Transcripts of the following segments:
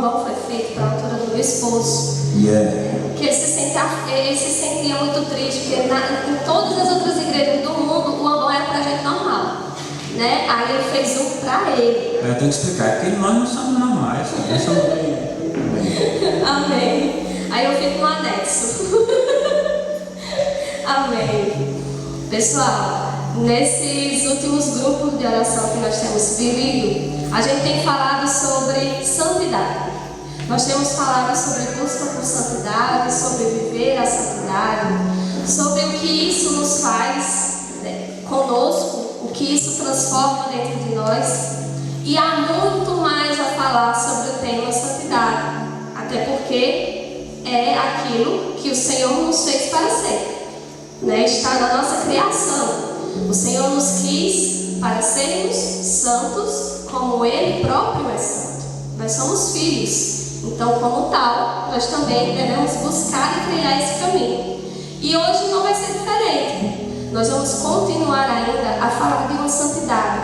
ambão foi feito para a altura do meu esposo. Que ele se sentia muito triste, porque em todas as outras igrejas do mundo o ambão era para gente normal, né? Aí ele fez um para ele. Eu tenho que explicar, porque nós não somos normais, nós somos Amém. Aí eu fico no anexo. Amém. Pessoal, nesses últimos grupos de oração que nós temos vivido, a gente tem falado sobre santidade. Nós temos falado sobre busca por santidade, sobre viver a santidade, sobre o que isso nos faz, né, conosco, o que isso transforma dentro de nós. E há muito mais a falar sobre o tema santidade, até porque é aquilo que o Senhor nos fez para ser, né? Está na nossa criação. O Senhor nos quis para sermos santos como Ele próprio é santo. Nós somos filhos. Então, como tal, nós também devemos buscar e trilhar esse caminho. E hoje não vai ser diferente. Nós vamos continuar ainda a falar de uma santidade.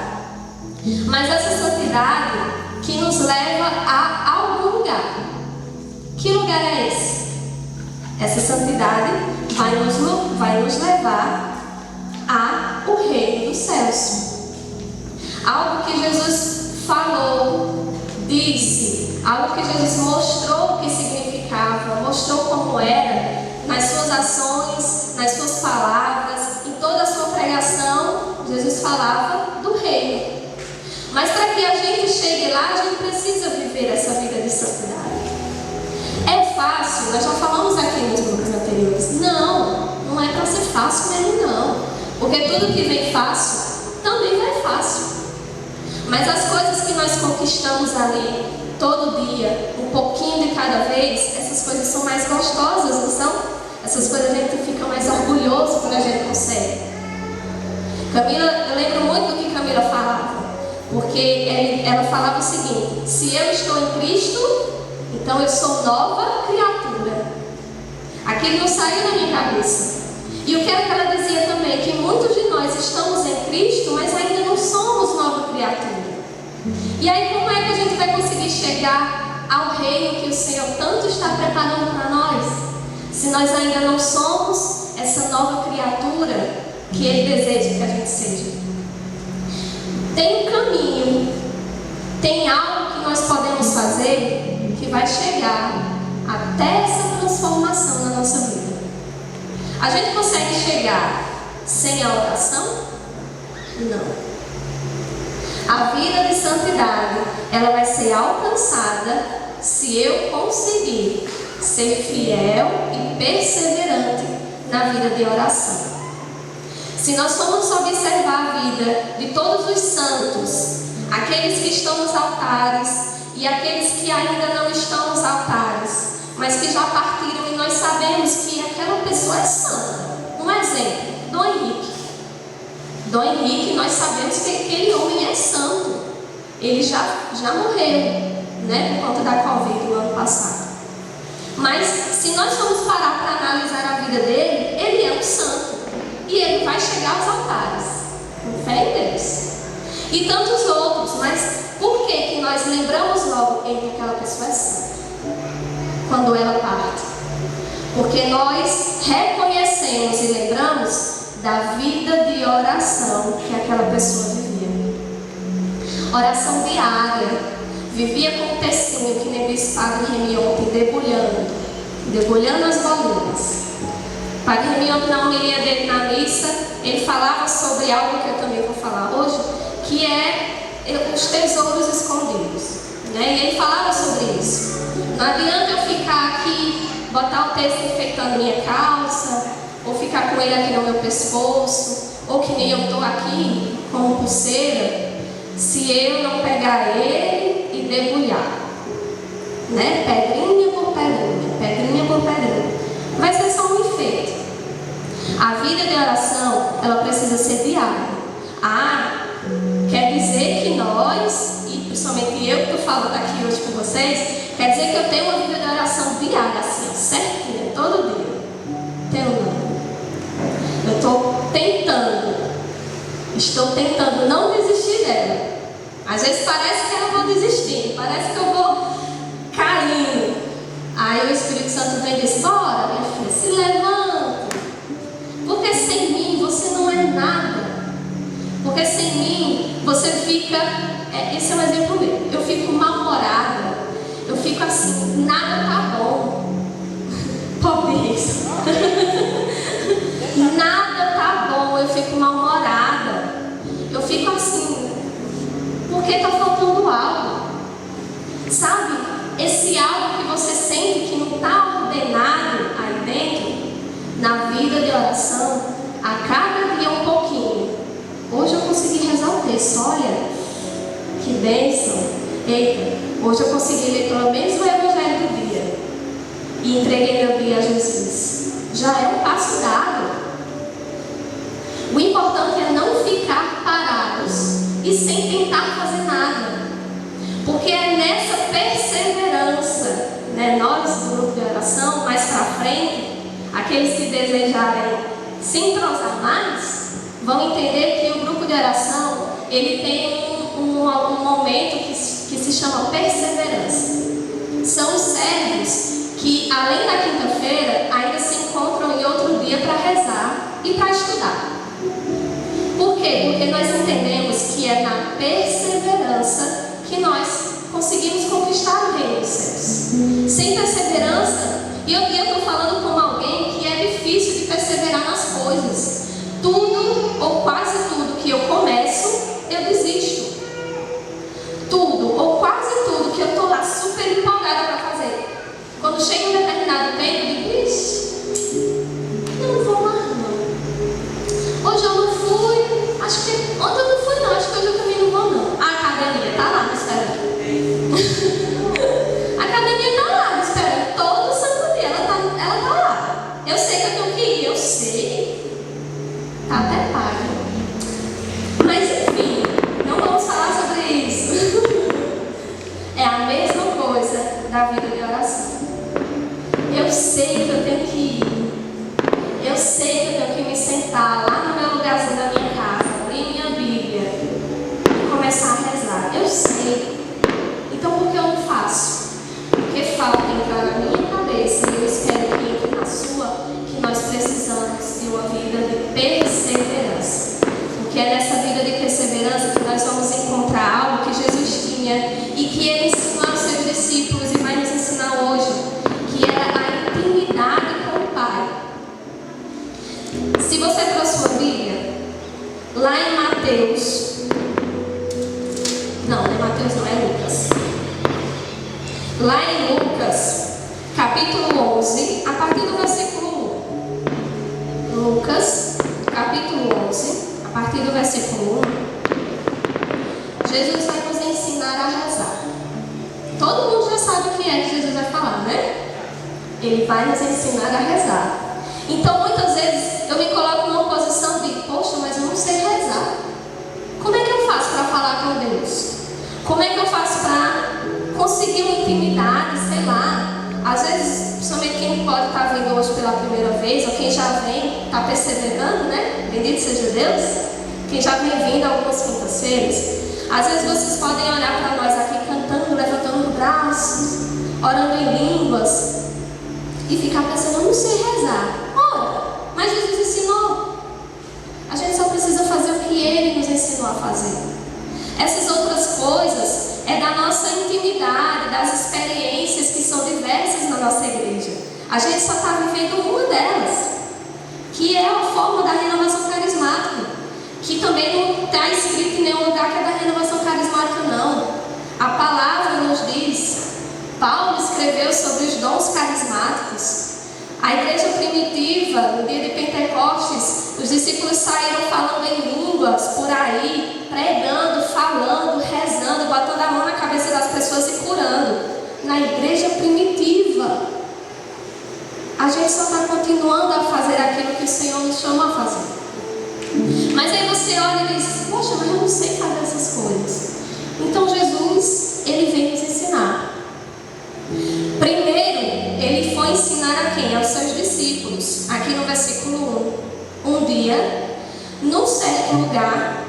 Mas essa santidade que nos leva a algum lugar. Que lugar é esse? Essa santidade vai nos levar ao reino dos céus. Algo que Jesus falou, disse, algo que Jesus mostrou o que significava, mostrou como era, nas suas ações, nas suas palavras, em toda a sua pregação, Jesus falava do reino. Mas para que a gente chegue lá, a gente precisa viver essa vida de santidade. É fácil? Nós já falamos aqui nos grupos anteriores. Não é para ser fácil mesmo não. Porque tudo que vem fácil, também vai fácil. Mas as coisas que nós conquistamos ali, todo dia, um pouquinho de cada vez, essas coisas são mais gostosas, não são? Essas coisas a gente fica mais orgulhoso quando a gente consegue. Eu lembro muito do que Camila falava. Porque ela falava o seguinte: se eu estou em Cristo, então eu sou nova criatura. Aquilo não saiu da minha cabeça. E o que ela dizia também, que muitos de nós estamos em Cristo, mas ainda não somos nova criatura. E aí como é que a gente vai conseguir chegar ao reino que o Senhor tanto está preparando para nós, se nós ainda não somos essa nova criatura que Ele deseja que a gente seja? Tem um caminho, tem algo que nós podemos fazer que vai chegar até essa transformação na nossa vida. A gente consegue chegar sem a oração? Não. A vida de santidade, ela vai ser alcançada se eu conseguir ser fiel e perseverante na vida de oração. Se nós formos observar a vida de todos os santos, aqueles que estão nos altares e aqueles que ainda não estão nos altares, mas que já partiram e nós sabemos que aquela pessoa é santa. Um exemplo, Dom Henrique. Dom Henrique, nós sabemos que aquele homem é santo. Ele já morreu, né, por conta da Covid no ano passado. Mas se nós formos parar para analisar a vida dele, ele é um santo. E ele vai chegar aos altares, com fé em Deus. E tantos outros, mas por que nós lembramos logo em que aquela pessoa é santa? Quando ela parte. Porque nós reconhecemos e lembramos da vida de oração que aquela pessoa vivia. Oração diária. Vivia com um textinho que nem disse Padre Remy ontem, debulhando as bolinhas. Padre Remy, na homilia dele na missa, ele falava sobre algo que eu também vou falar hoje, que é os tesouros escondidos, né? E ele falava sobre isso. Não adianta eu ficar aqui, botar o texto enfeitando minha calça, ou ficar com ele aqui no meu pescoço, ou que nem eu estou aqui com pulseira, se eu não pegar ele e debulhar, né? Pedrinha por pedrinha, pedrinha por pedrinha. Vai ser só um enfeite. A vida de oração, ela precisa ser diária. Quer dizer que nós, e principalmente eu que estou falando aqui hoje com vocês, quer dizer que eu tenho uma vida de oração diária, assim, certinha, todo dia. Tenho não. Eu estou tentando não desistir dela. Às vezes parece que eu vou desistir, parece que eu vou cair Aí o Espírito Santo vem e diz: bora, minha filha, se levante. Porque sem mim você não é nada. Porque sem mim você fica... esse é um exemplo meu. Eu fico mal-humorada. Eu fico assim, nada tá bom. Pobre isso. Nada tá bom, eu fico mal-humorada. Eu fico assim, porque tá faltando algo. Sabe? Esse algo que você sente que não está ordenado aí dentro, na vida de oração, a cada dia um pouquinho. Hoje eu consegui rezar o texto, olha, que bênção. Eita, hoje eu consegui ler pelo menos o Evangelho do dia e entreguei meu dia a Jesus. Já é um passo dado. O importante é não ficar parados e sem tentar fazer nada. Porque é nessa perseverança, né, nós do grupo de oração, mais para frente, aqueles que desejarem se entrosar mais, vão entender que o grupo de oração, ele tem um momento que se chama perseverança. São os servos que, além da quinta-feira, ainda se encontram em outro dia para rezar e para estudar. Por quê? Porque nós entendemos que é na perseverança que nós conseguimos conquistar o reino dos céus. Sem perseverança, e eu estou falando como alguém que é difícil de perseverar nas coisas. Tudo, ou quase tudo que eu começo, eu desisto. Tudo, ou quase tudo que eu estou lá super empolgada para fazer. Quando chega um determinado tempo, eu digo: ixi, não vou mais não. Hoje eu não fui, acho que ontem eu não fui não, acho que hoje eu também não vou não. A academia está lá me esperando. A academia está lá me esperando todo santo dia, ela tá lá. Eu sei que eu tenho que ir, eu sei. Tá até pago. Mas enfim, não vamos falar sobre isso. É a mesma coisa da vida de oração. Eu sei que eu tenho que ir. Eu sei que eu tenho que me sentar lá no meu lugarzinho da minha casa, abrir minha Bíblia e começar a rezar. Eu sei. Então por que eu não faço? Porque falta entrar na minha cabeça, e eu espero que entre na sua, que nós precisamos de uma vida de perseverança. Porque é nessa vida de perseverança que nós vamos encontrar algo que Jesus tinha e que Ele ensinou aos seus discípulos e vai nos ensinar hoje, que é a intimidade com o Pai. Se você trouxe sua Bíblia, lá em Mateus, não é Mateus, não, é Lucas. Lá em Lucas, capítulo 11, a partir do versículo 1. Lucas, capítulo 11, a partir do versículo 1, Jesus vai nos ensinar a rezar. Todo mundo já sabe o que é que Jesus vai falar, né? Ele vai nos ensinar a rezar. Então, muitas vezes, eu me coloco numa posição de: poxa, mas eu não sei rezar. Como é que eu faço para falar com Deus? Como é que eu faço para conseguir uma intimidade, sei lá? Às vezes, principalmente quem pode estar vindo hoje pela primeira vez, ou quem já vem, está perseverando, né? Bendito seja Deus. Quem já vem vindo algumas quintas-feiras. Às vezes vocês podem olhar para nós aqui cantando, levantando os braços, orando em línguas, e ficar pensando: eu não sei rezar. Ora, mas Jesus ensinou. A gente só precisa fazer o que Ele nos ensinou a fazer. Essas outras coisas é da nossa intimidade, das experiências que são diversas na nossa igreja. A gente só está vivendo uma delas, que é a forma da renovação carismática, que também não está escrito em nenhum lugar que é da renovação carismática, não. A palavra nos diz, Paulo escreveu sobre os dons carismáticos. A igreja primitiva, no dia de Pentecostes, os discípulos saíram falando em línguas por aí, pregando, falando, rezando, botando a mão na cabeça das pessoas e curando. Na igreja primitiva, a gente só está continuando a fazer aquilo que o Senhor nos chamou a fazer. Mas aí você olha e diz: poxa, mas eu não sei fazer essas coisas. Então Jesus, Ele vem nos ensinar. Primeiro, Ele foi ensinar a quem? Aos seus discípulos. Aqui no versículo 1. Um dia, num certo lugar,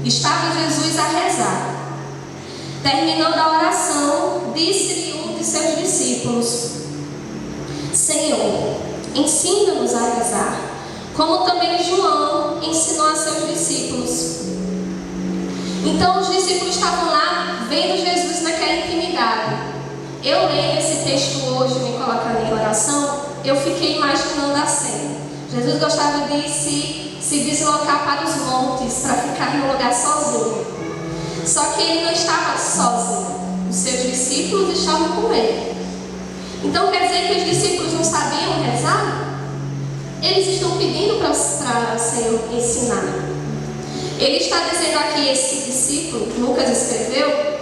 estava Jesus a rezar. Terminando a oração, disse-lhe um de seus discípulos: ensina-nos a rezar, como também João ensinou a seus discípulos. Então os discípulos estavam lá vendo Jesus naquela intimidade. Eu lendo esse texto hoje, me colocando em oração, eu fiquei imaginando a cena. Jesus gostava de se deslocar para os montes, para ficar num lugar sozinho. Só que ele não estava sozinho. Os seus discípulos estavam com ele. Então quer dizer que os discípulos não sabiam rezar? Eles estão pedindo para o Senhor ensinar. Ele está dizendo aqui, esse discípulo, Lucas escreveu,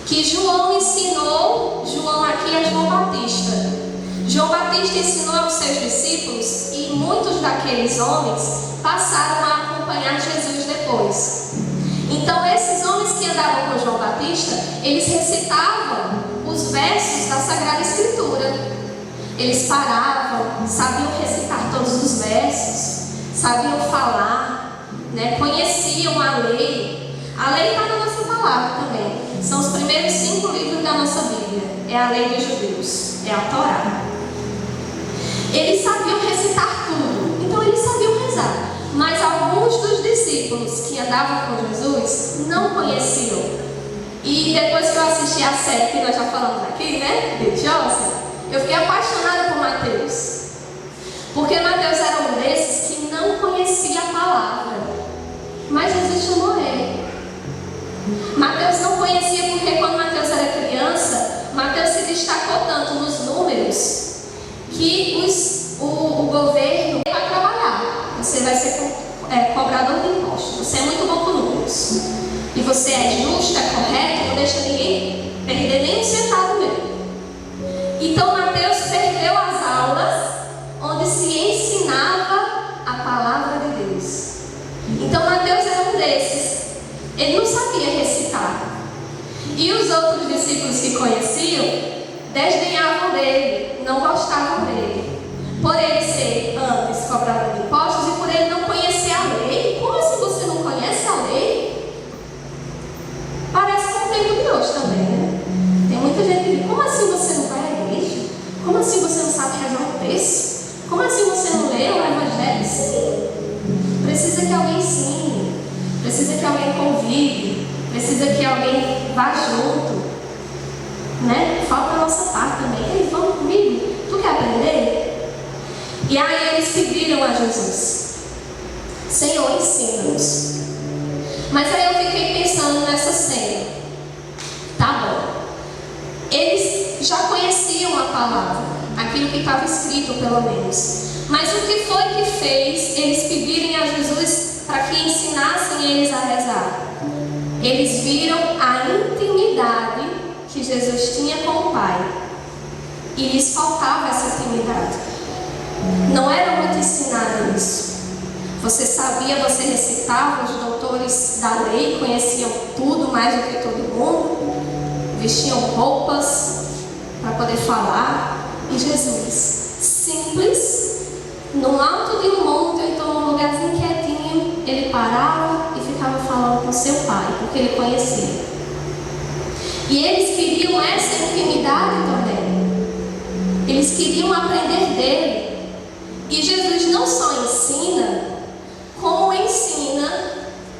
que João ensinou, João aqui é João Batista. João Batista ensinou aos seus discípulos e muitos daqueles homens passaram a acompanhar Jesus depois. Então esses homens que andavam com João Batista, eles recitavam os versos da Sagrada Escritura. Eles paravam, sabiam recitar todos os versos, sabiam falar, conheciam a lei. A lei está na nossa palavra também. São os primeiros 5 livros da nossa Bíblia. É a lei dos judeus, é a Torá. Eles sabiam recitar tudo, então eles sabiam rezar. Mas alguns dos discípulos que andavam com Jesus não conheciam. E depois que eu assisti a série que nós já falamos aqui, de Joseph, eu fiquei apaixonada por Mateus. Porque Mateus era um desses que não conhecia a palavra. Mas Jesus chamou ele. Mateus não conhecia porque quando Mateus era criança, Mateus se destacou tanto nos números que o governo vai trabalhar. Você vai ser cobrador de impostos. Você é muito bom com números. E você é justo, é correto, não deixa ninguém perder nem um centavo mesmo. Então Mateus perdeu as aulas onde se ensinava a palavra de Deus. Então Mateus era um desses. Ele não sabia recitar. E os outros discípulos que conheciam desdenhavam dele, não gostavam dele. Por ele ser antes cobrador de impostos e por ele não conhecer a lei. Como assim você não conhece a lei? Parece com o tempo de hoje também, Tem muita gente que diz, como assim você não vai à igreja? Como assim você não sabe rezar um texto? Como assim você não lê o Evangelho? Sim. Precisa que alguém ensine. Precisa que alguém convive. Precisa que alguém vá junto. Falta a nossa parte também. Ei, vamos comigo? Tu quer aprender? E aí eles pediram a Jesus: Senhor, ensina-nos. Mas aí eu fiquei pensando nessa cena. Tá bom. Eles já conheciam a palavra, aquilo que estava escrito pelo menos. Mas o que foi que fez eles pedirem a Jesus para que ensinassem eles a rezar? Eles viram a intimidade que Jesus tinha com o Pai. E lhes faltava essa intimidade. Não era muito ensinado isso. Você sabia, você recitava, os doutores da lei conheciam tudo mais do que todo mundo, vestiam roupas para poder falar. E Jesus, simples, no alto de um monte, ou então num lugarzinho quietinho, ele parava e ficava falando com seu Pai, porque ele conhecia. E eles queriam essa intimidade também. Eles queriam aprender dele. E Jesus não só ensina, como ensina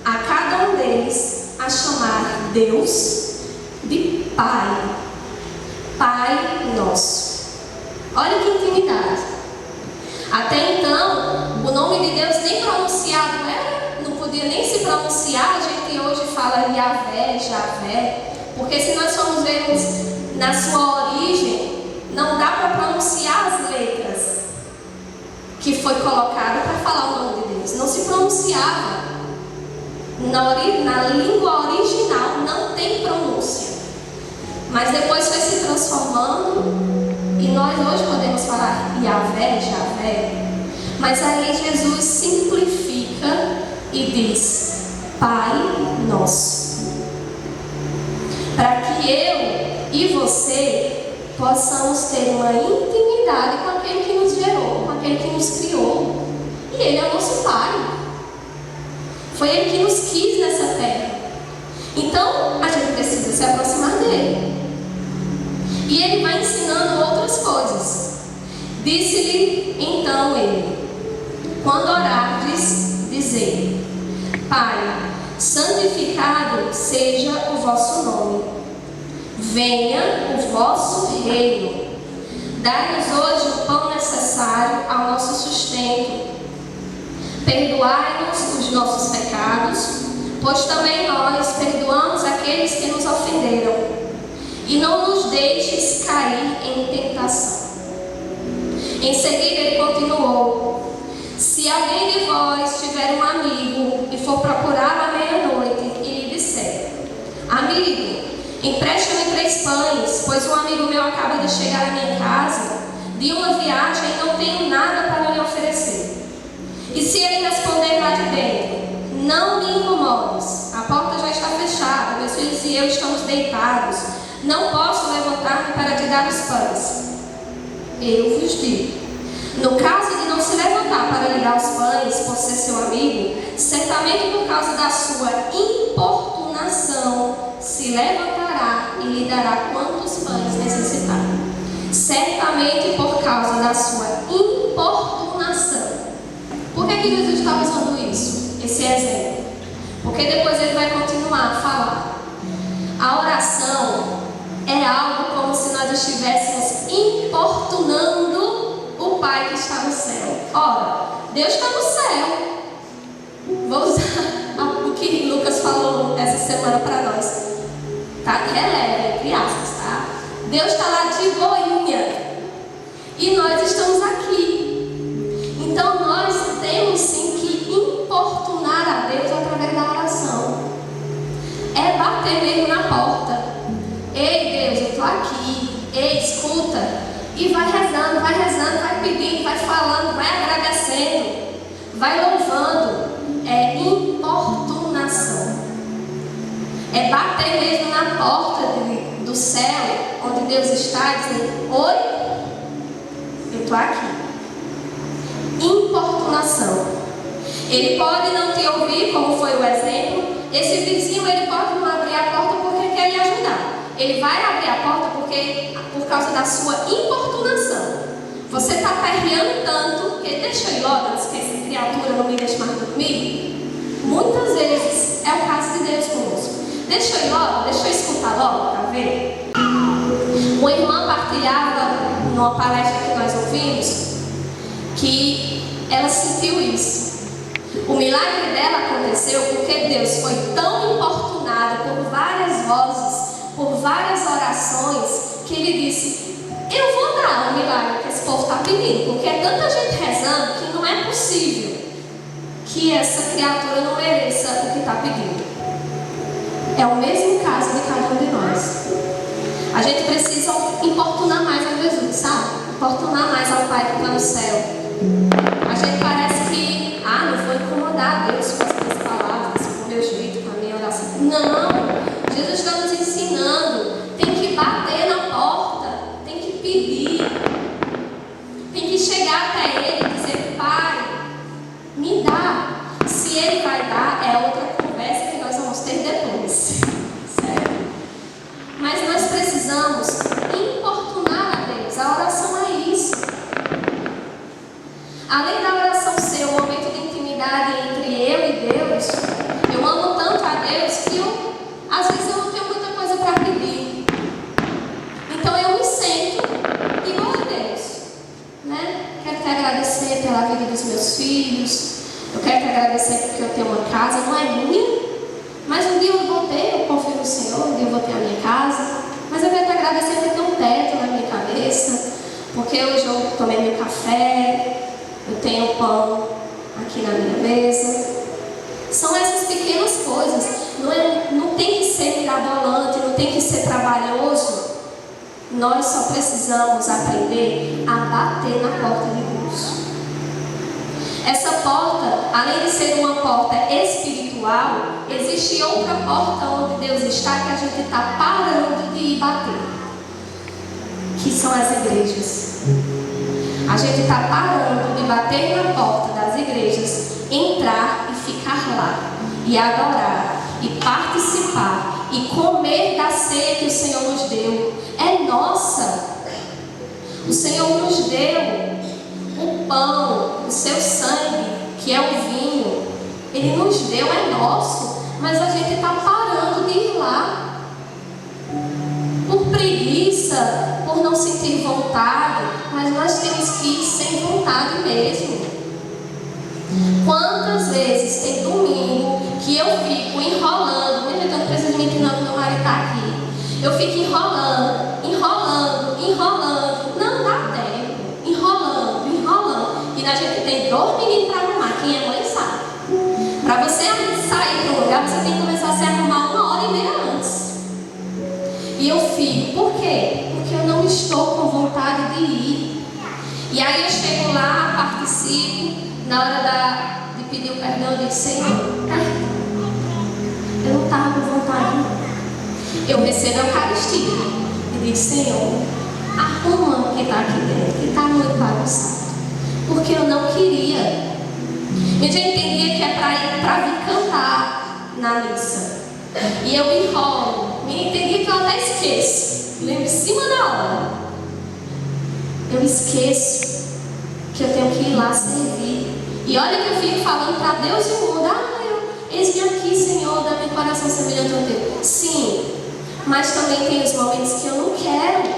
a cada um deles a chamar Deus de Pai. Pai nosso. Olha que intimidade. Até então, o nome de Deus nem pronunciado era, não podia nem se pronunciar. A gente hoje fala Yahvé, Javé, porque se nós formos ver na sua origem, não dá para pronunciar as letras que foi colocada para falar o nome de Deus. Não se pronunciava. Na língua original não tem pronúncia. Mas depois foi se transformando e nós hoje podemos falar Yahvé, Javé. Mas aí Jesus simplifica e diz Pai nosso. Para que eu e você possamos ter uma intimidade com aquele que nos gerou, com aquele que nos criou. E Ele é o nosso Pai. Foi Ele que nos quis nessa terra. Então, a gente precisa se aproximar dEle. E Ele vai ensinando outras coisas. Disse-lhe então ele: quando orardes, dizei: Pai, santificado seja o vosso nome, venha o vosso reino, dai-nos hoje o pão necessário ao nosso sustento, perdoai-nos os nossos pecados, pois também nós perdoamos aqueles que nos ofenderam, e não nos deixes cair em tentação. Em seguida ele continuou: se alguém de vós tiver um amigo e for procurá-lo à meia-noite e lhe disser: amigo, empresta-me 3 pães, pois um amigo meu acaba de chegar à minha casa de uma viagem e não tenho nada para lhe oferecer. E se ele responder lá de dentro: não me incomodes, a porta já está fechada, meus filhos e eu estamos deitados, não posso levantar-me para te dar os pães. Eu vos digo, no caso de não se levantar para lhe dar os pães por ser seu amigo, certamente por causa da sua importunação se levantará e lhe dará quantos pães necessitar. Certamente por causa da sua importunação. Por que Jesus está usando isso? Esse exemplo? Porque depois ele vai continuar a falar. A oração é algo como se nós estivéssemos importunando o Pai que está no céu. Ora, Deus está no céu. Vou usar o que Lucas falou essa semana para nós. Tá? Releva, entre aspas, tá? Deus está lá de boinha. E nós estamos aqui. Então nós temos sim que importunar a Deus através da oração. É bater mesmo na porta. Ei Deus, eu estou aqui. Ei, escuta. E vai rezando, vai pedindo, vai falando, vai agradecendo, vai louvando. É importunação. É bater mesmo na porta do céu, onde Deus está, dizendo: oi, eu estou aqui. Importunação. Ele pode não te ouvir, como foi o exemplo. Esse vizinho, ele pode não abrir a porta porque quer lhe ajudar. Ele vai abrir a porta por causa da sua importunação. Você está perreando tanto que deixa eu ir logo, antes que essa criatura não me deixe mais dormir. Muitas vezes é o caso de Deus conosco. Deixa eu ir logo, deixa eu escutar logo para ver. Uma irmã partilhava numa palestra que nós ouvimos que ela sentiu isso. O milagre dela aconteceu porque Deus foi tão importunado por várias vozes, por várias orações, que ele disse: eu vou dar o milagre que esse povo está pedindo, porque é tanta gente rezando que não é possível que essa criatura não mereça o que está pedindo. É o mesmo caso de cada um de nós. A gente precisa importunar mais a Jesus, sabe? Importunar mais ao Pai que está no céu. A gente parece que, não vou incomodar a Deus com as minhas palavras, com o meu jeito, com a minha oração. Não! Jesus está nos ensinando. Tem que bater na porta, tem que pedir, tem que chegar até Ele e dizer: Pai, me dá. Se Ele vai dar, é outra conversa que nós vamos ter depois, certo? Mas nós precisamos importunar a Deus. A oração é isso. Além da oração ser um momento de intimidade entre eu e Deus, eu amo tanto a Deus que às vezes eu não tenho muita coisa para pedir. Então eu me sento e digo: a Deus, né? Quero te agradecer pela vida dos meus filhos. Eu quero te agradecer porque eu tenho uma casa, não é minha, mas um dia eu vou ter, eu confio no Senhor, um dia eu vou ter a minha casa. Mas eu quero te agradecer porque tem um teto na minha cabeça, porque hoje eu tomei meu café, eu tenho pão aqui na minha mesa. São essas pequenas coisas. Não tem que ser mirabolante, não tem que ser trabalhoso. Nós só precisamos aprender a bater na porta de Deus. Essa porta, além de ser uma porta espiritual, existe outra porta onde Deus está que a gente está parando de ir bater, que são as igrejas. A gente está parando de bater na porta das igrejas, entrar e ficar lá, e adorar, e participar, e comer da ceia que o Senhor nos deu. É nossa. O Senhor nos deu o pão, o seu sangue, que é o vinho. Ele nos deu, é nosso, mas a gente está parando de ir lá. Por preguiça, por não sentir vontade, mas nós temos que ir sem vontade mesmo. Quantas vezes tem domingo que eu fico enrolando, minha gente, não precisa mentir não, meu marido está aqui. Eu fico enrolando, não dá tempo, enrolando. E a gente tem 2 meninos para arrumar, quem é mãe sabe. Para você sair para um lugar, você tem que começar a se arrumar 1h30 antes. E eu fico, por quê? Porque eu não estou com vontade de ir. E aí eu chego lá, participo, na hora de pedir o perdão, eu digo, Senhor, eu não estava com vontade. Eu recebo a Eucaristia e digo, Senhor, arruma o que está aqui dentro, que está muito bagunçado. Porque eu não queria. Eu já entendia que é para vir cantar na missa. E eu me enrolo. Eu entendi que eu até esqueço. Lembro em cima da hora. Eu esqueço que eu tenho que ir lá servir. E olha que eu fico falando para Deus e o mundo. Eis-me aqui, Senhor, dá meu coração semelhante ao teu. Sim, mas também tem os momentos que eu não quero.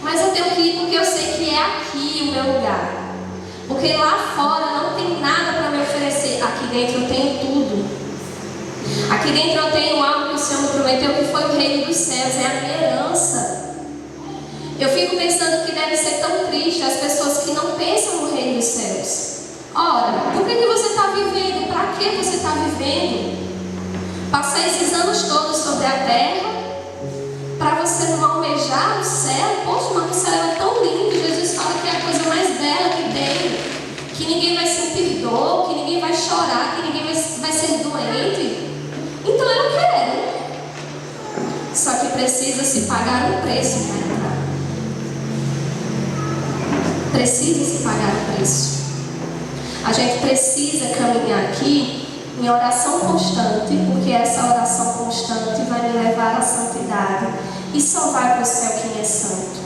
Mas eu tenho que ir porque eu sei que é aqui o meu lugar. Porque lá fora não tem nada para me oferecer. Aqui dentro eu tenho tudo. Aqui dentro eu tenho algo que o Senhor me prometeu, que foi o reino dos céus, é a minha herança. Eu fico pensando que deve ser tão triste as pessoas que não pensam no reino dos céus. Ora, por que você está vivendo? Para que você está vivendo? Passar esses anos todos sobre a terra para você não almejar o céu? Poxa, mas o céu é tão lindo. Jesus fala que é a coisa mais bela que tem, que ninguém vai sentir dor, que ninguém vai chorar, que ninguém vai ser doente. Então eu quero. Só que precisa se pagar um preço para entrar. Precisa se pagar um preço. A gente precisa caminhar aqui em oração constante, porque essa oração constante vai me levar à santidade. E só vai para o céu quem é santo.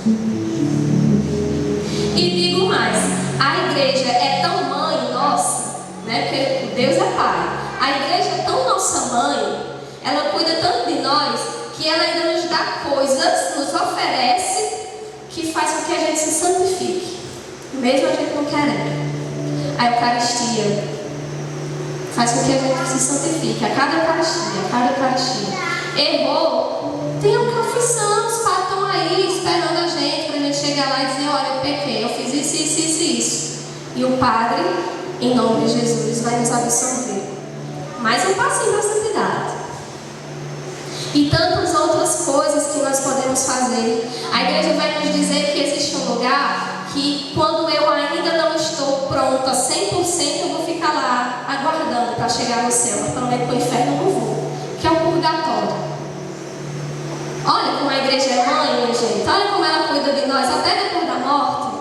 E digo mais, a igreja é tão mãe nossa, né? Porque Deus é pai. A igreja é tão nossa mãe, ela cuida tanto de nós, que ela ainda nos dá coisas, nos oferece, que faz com que a gente se santifique, mesmo a gente não querendo. A Eucaristia faz com que a gente se santifique. A cada Eucaristia. Errou, tem uma confissão, os pais estão aí esperando a gente para a gente chegar lá e dizer, olha, eu pequei, eu fiz isso. E o Padre, em nome de Jesus, vai nos absolver. Mais um passinho para a santidade. E tantas outras coisas que nós podemos fazer. A igreja vai nos dizer que existe um lugar que quando eu ainda não estou pronta 100%, eu vou ficar lá aguardando para chegar no céu. Eu prometo que o inferno eu não vou, que é o purgatório. Olha como a igreja é mãe, minha gente. Olha como ela cuida de nós até depois da morte.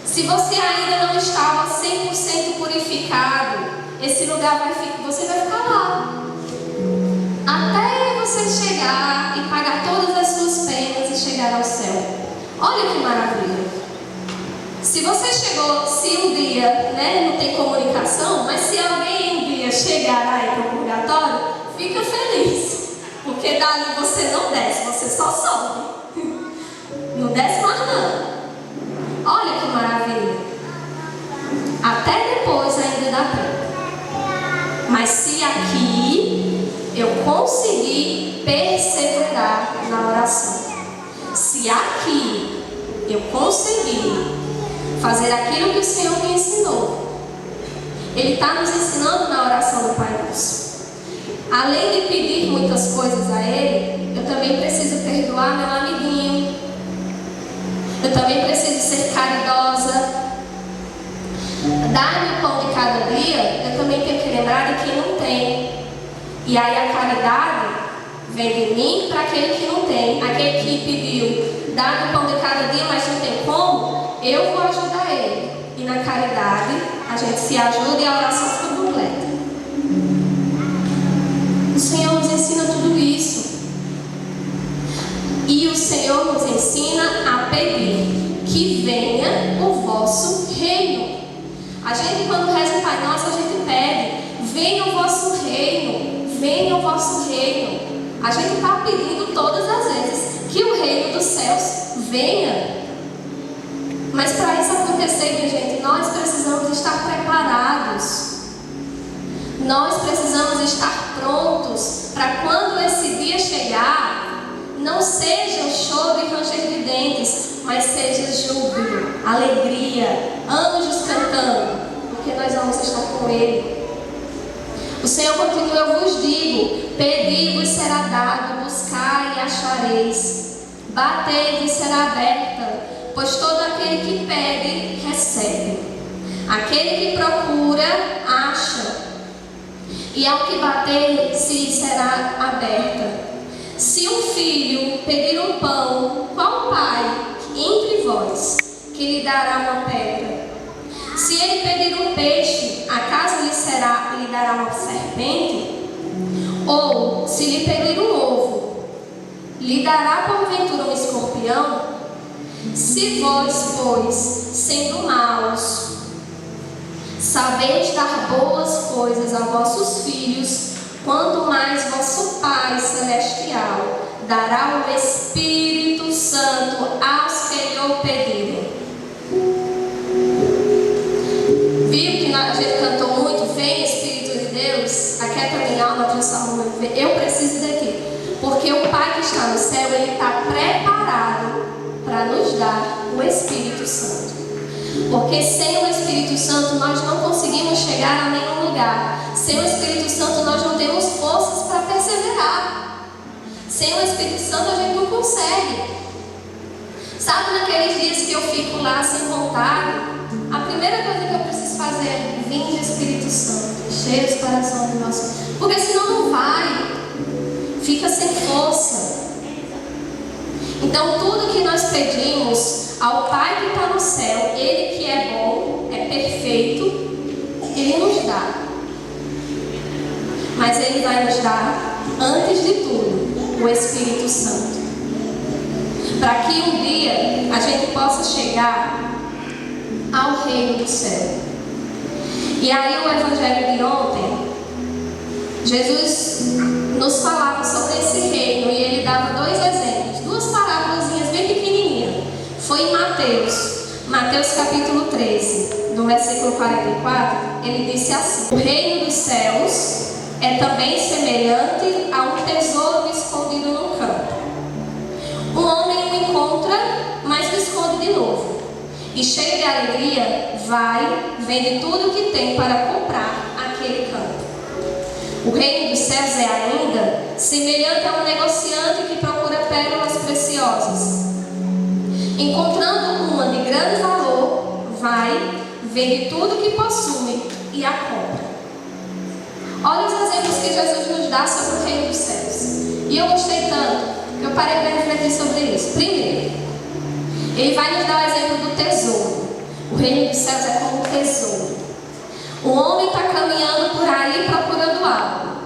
Se você ainda não estava 100% purificado, esse lugar você vai ficar lá até você chegar e pagar todas as suas penas e chegar ao céu. Olha que maravilha. Se você chegou, se um dia, né, não tem comunicação, mas se alguém um dia chegar aí para o purgatório, fica feliz, porque dali você não desce, você só sobe. Não desce mais não. Olha que maravilha. Até depois ainda dá tempo. Mas se aqui eu conseguir perseverar na oração, se aqui eu conseguir fazer aquilo que o Senhor me ensinou, Ele está nos ensinando na oração do Pai Nosso. Além de pedir muitas coisas a Ele, eu também preciso perdoar meu amiguinho. Eu também preciso ser caridosa. Dar-me o pão de cada dia, eu também tenho que lembrar de quem não tem. E aí a caridade vem de mim para aquele que não tem. Aquele que pediu, dar-me o pão de cada dia, mas não tem como, eu vou ajudar ele. E na caridade, a gente se ajuda e a oração fica completa. O Senhor nos ensina tudo isso. E o Senhor nos ensina a pedir que venha o vosso reino. A gente, quando reza o Pai Nosso, a gente pede: venha o vosso reino, venha o vosso reino. A gente está pedindo todas as vezes que o reino dos céus venha. Mas para isso acontecer, minha gente, nós precisamos estar preparados. Nós precisamos estar prontos para quando esse dia chegar, não seja o choro e ranger de dentes, mas seja júbilo, alegria, anjos cantando, porque nós vamos estar com Ele. O Senhor continua: eu vos digo, pedi-vos será dado, buscai e achareis, batei-vos será aberta, pois todo aquele que pede, recebe. Aquele que procura, acha. E ao que bater, se lhe será aberta. Se um filho pedir um pão, qual pai entre vós que lhe dará uma pedra? Se ele pedir um peixe, acaso lhe dará uma serpente? Ou, se lhe pedir um ovo, lhe dará porventura um escorpião? Se vós, pois, sendo maus, sabeis dar boas coisas a vossos filhos, quanto mais vosso Pai Celestial dará o Espírito Santo aos que lhe o pedirem. Viu que a gente cantou muito: vem Espírito de Deus, aquieta minha alma, transforma. Eu preciso de ti, porque o Pai que está no céu, Ele está preparado para nos dar o Espírito Santo. Porque sem o Espírito Santo nós não conseguimos chegar a nenhum lugar. Sem o Espírito Santo nós não temos forças para perseverar. Sem o Espírito Santo a gente não consegue. Sabe, naqueles dias que eu fico lá sem vontade, a primeira coisa que eu preciso fazer é: vinde Espírito Santo, encher os corações do nosso. Porque senão não vai, fica sem força. Então tudo que nós pedimos ao Pai que está no céu, Ele que é bom, é perfeito, Ele nos dá. Mas Ele vai nos dar, antes de tudo, o Espírito Santo. Para que um dia a gente possa chegar ao reino do céu. E aí o Evangelho de ontem, Jesus nos falava sobre esse reino e Ele dava dois exemplos, duas parábolazinhas bem pequenininhas. Foi em Mateus capítulo 13, no versículo 44, Ele disse assim: o reino dos céus é também semelhante a um tesouro escondido no campo. Um homem o encontra, mas o esconde de novo. E cheio de alegria, vai, vende tudo o que tem para comprar aquele campo. O reino dos céus é ainda semelhante a um negociante que procura pérolas preciosas. Encontrando uma de grande valor, vai, vende tudo o que possui e a compra. Olha os exemplos que Jesus nos dá sobre o reino dos céus. E eu gostei tanto que eu parei para refletir sobre isso. Primeiro, Ele vai nos dar o exemplo do tesouro. O reino dos céus é como um tesouro. O homem está caminhando por aí procurando algo,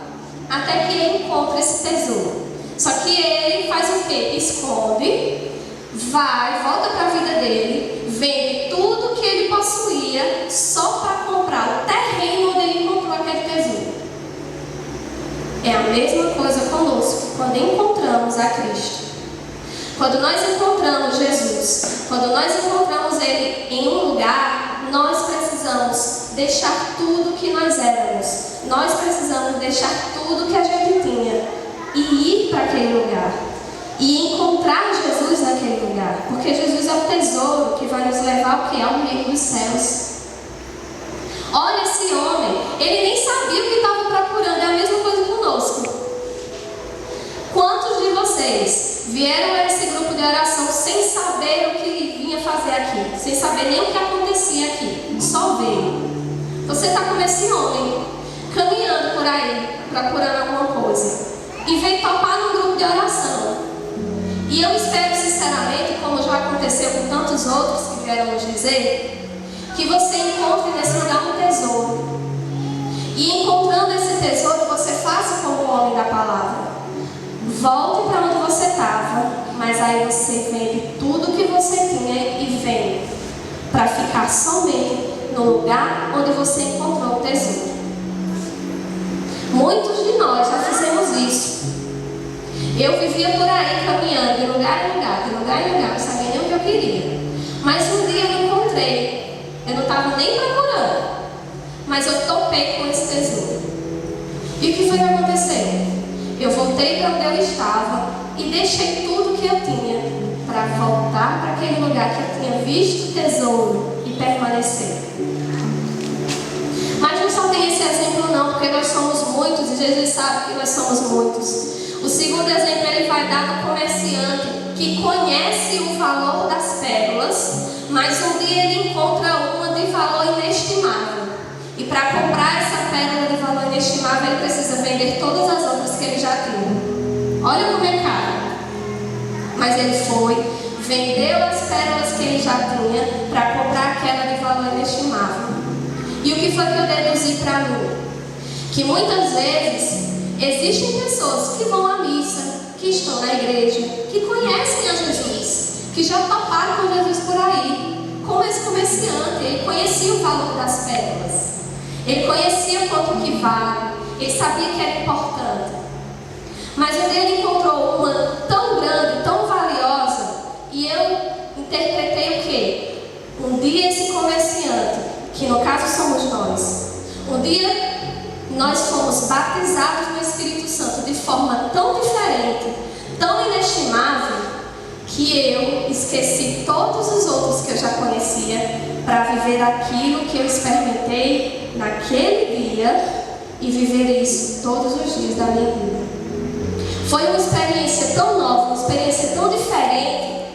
até que ele encontra esse tesouro. Só que ele faz o quê? Esconde, vai, volta para a vida dele, vende tudo que ele possuía só para comprar o terreno onde ele encontrou aquele tesouro. É a mesma coisa conosco quando encontramos a Cristo. Quando nós encontramos Jesus, quando nós encontramos Ele em um lugar, nós precisamos deixar tudo que nós éramos. Nós precisamos deixar tudo que a gente tinha e ir para aquele lugar. E encontrar Jesus naquele lugar. Porque Jesus é o tesouro que vai nos levar ao que? Ao reino dos céus. Olha esse homem, ele nem sabia o que estava procurando. É a mesma coisa conosco. Quantos de vocês vieram a esse grupo de oração sem saber o que vinha fazer aqui? Sem saber nem o que acontecia aqui? Só veio. Você está como esse homem, caminhando por aí, procurando alguma coisa. E veio topar num grupo de oração. E eu espero sinceramente, como já aconteceu com tantos outros que vieram nos dizer, que você encontre nesse lugar um tesouro. E encontrando esse tesouro, você faça como o homem da palavra. Volte para onde você estava, mas Mas aí você vende tudo que você tinha e vem para ficar somente no lugar onde você encontrou o tesouro. Muitos de nós já fizemos isso. Eu vivia por aí caminhando de lugar em lugar, de lugar em lugar, não sabia nem o que eu queria. Mas um dia eu encontrei, eu não estava nem procurando, mas eu topei com esse tesouro. E o que foi que aconteceu? Eu voltei para onde eu estava e deixei tudo que eu tinha para voltar para aquele lugar que eu tinha visto o tesouro e permanecer. Mas não só tem esse exemplo não, porque nós somos muitos e Jesus sabe que nós somos muitos. O segundo exemplo ele vai dar no comerciante que conhece o valor das pérolas, mas um dia ele encontra uma de valor inestimável. E para comprar essa pérola de valor inestimável, ele precisa vender todas as outras que ele já tinha. Olha como é caro. Mas ele foi, vendeu as pérolas que ele já tinha para comprar aquela de valor inestimável. E o que foi que eu deduzi para mim? Que muitas vezes existem pessoas que vão à missa, que estão na igreja, que conhecem a Jesus, que já paparam com Jesus por aí, como esse comerciante. Ele conhecia o valor das pérolas, ele conhecia quanto que vale, ele sabia que era importante. Mas um dia ele encontrou uma tão grande, tão valiosa, e eu interpretei o quê? Um dia esse comerciante, que no caso somos nós, um dia nós fomos batizados no Espírito Santo de forma tão diferente, tão inestimável, que eu esqueci todos os outros que eu já conhecia para viver aquilo que eu experimentei naquele dia e viver isso todos os dias da minha vida. Foi uma experiência tão nova, uma experiência tão diferente,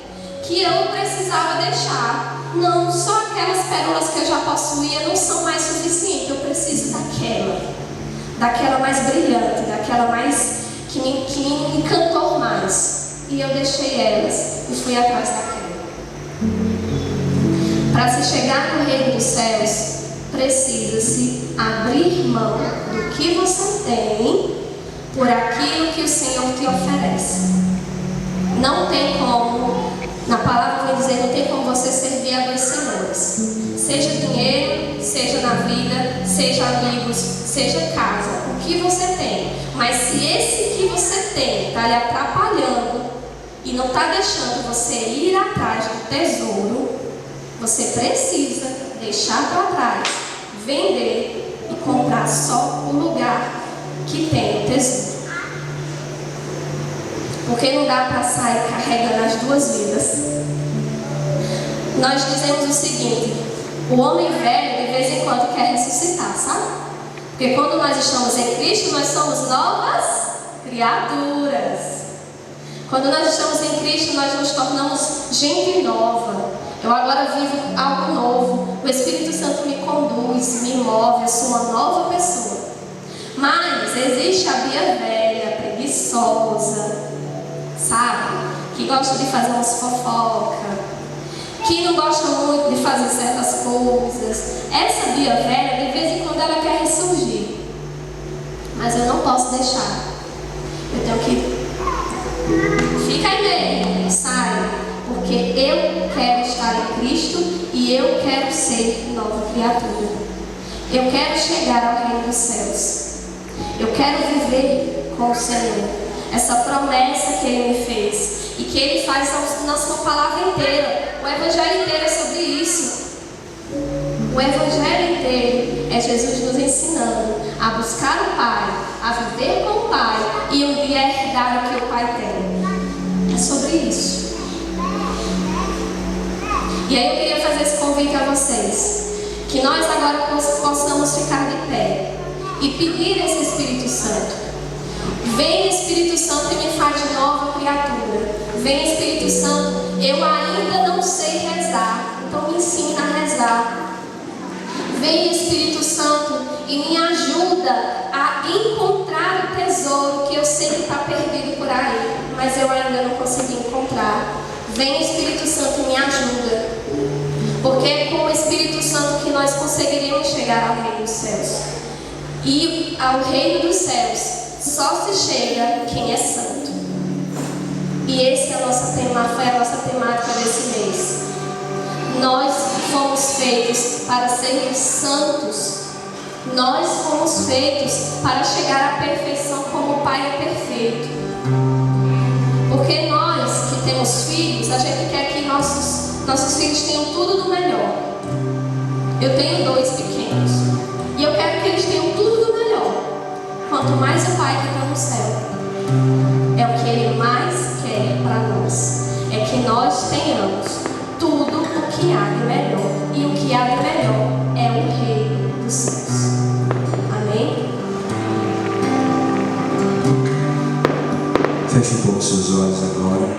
que eu precisava deixar. Não, só aquelas pérolas que eu já possuía não são mais suficientes, eu preciso daquela mais brilhante, daquela mais que me encantou mais. E eu deixei elas e fui atrás daquela. Para se chegar no reino dos céus, precisa-se abrir mão do que você tem por aquilo que o Senhor te oferece. Não tem como, na palavra vai dizer, não tem como você servir a dois senhores. Seja dinheiro, seja na vida, seja amigos, seja casa, o que você tem. Mas se esse que você tem está lhe atrapalhando e não está deixando você ir atrás do tesouro, você precisa deixar para trás, vender e comprar só o lugar que tem o tesouro. Porque não dá para sair carregando as duas vidas. Nós dizemos o seguinte: o homem velho de vez em quando quer ressuscitar, sabe? Porque quando nós estamos em Cristo, nós somos novas criaturas. Quando nós estamos em Cristo, nós nos tornamos gente nova. Eu agora vivo algo novo. O Espírito Santo me conduz, me move, eu sou uma nova pessoa. Mas existe a Bia velha, preguiçosa, sabe? Que gosta de fazer umas fofocas, que não gosta muito de fazer certas coisas. Essa Bia velha, de vez em quando ela quer ressurgir. Mas eu não posso deixar. Eu tenho que... Fica aí mesmo, sai. Porque eu quero estar em Cristo e eu quero ser nova criatura. Eu quero chegar ao reino dos céus. Eu quero viver com o Senhor. Essa promessa que Ele me fez e que Ele faz na sua palavra inteira. O Evangelho inteiro é sobre isso. O Evangelho inteiro é Jesus nos ensinando a buscar o Pai, a viver com o Pai e um dia herdar o que o Pai tem. É sobre isso. E aí eu queria fazer esse convite a vocês, que nós agora possamos ficar de pé e pedir esse Espírito Santo. Vem Espírito Santo e me faz de nova criatura. Vem Espírito Santo, eu ainda não sei rezar, então me ensina a rezar. Vem Espírito Santo e me ajuda a encontrar o tesouro que eu sei que está perdido por aí, mas eu ainda não consegui encontrar. Vem Espírito Santo e me ajuda, porque é com o Espírito Santo que nós conseguiríamos chegar ao reino dos céus. E ao reino dos céus só se chega quem é santo. E esse é foi a nossa temática desse mês. Nós fomos feitos para sermos santos. Nós fomos feitos para chegar à perfeição como o Pai é perfeito. Porque nós que temos filhos, a gente quer que nossos filhos tenham tudo do melhor. Eu tenho 2 pequenos e eu quero que eles tenham tudo do melhor. Quanto mais o Pai que está no céu, é o que Ele mais quer para nós. É que nós tenhamos tudo o que há de melhor. E o que há de melhor é o reino dos céus. Amém? Feche um pouco seus olhos agora.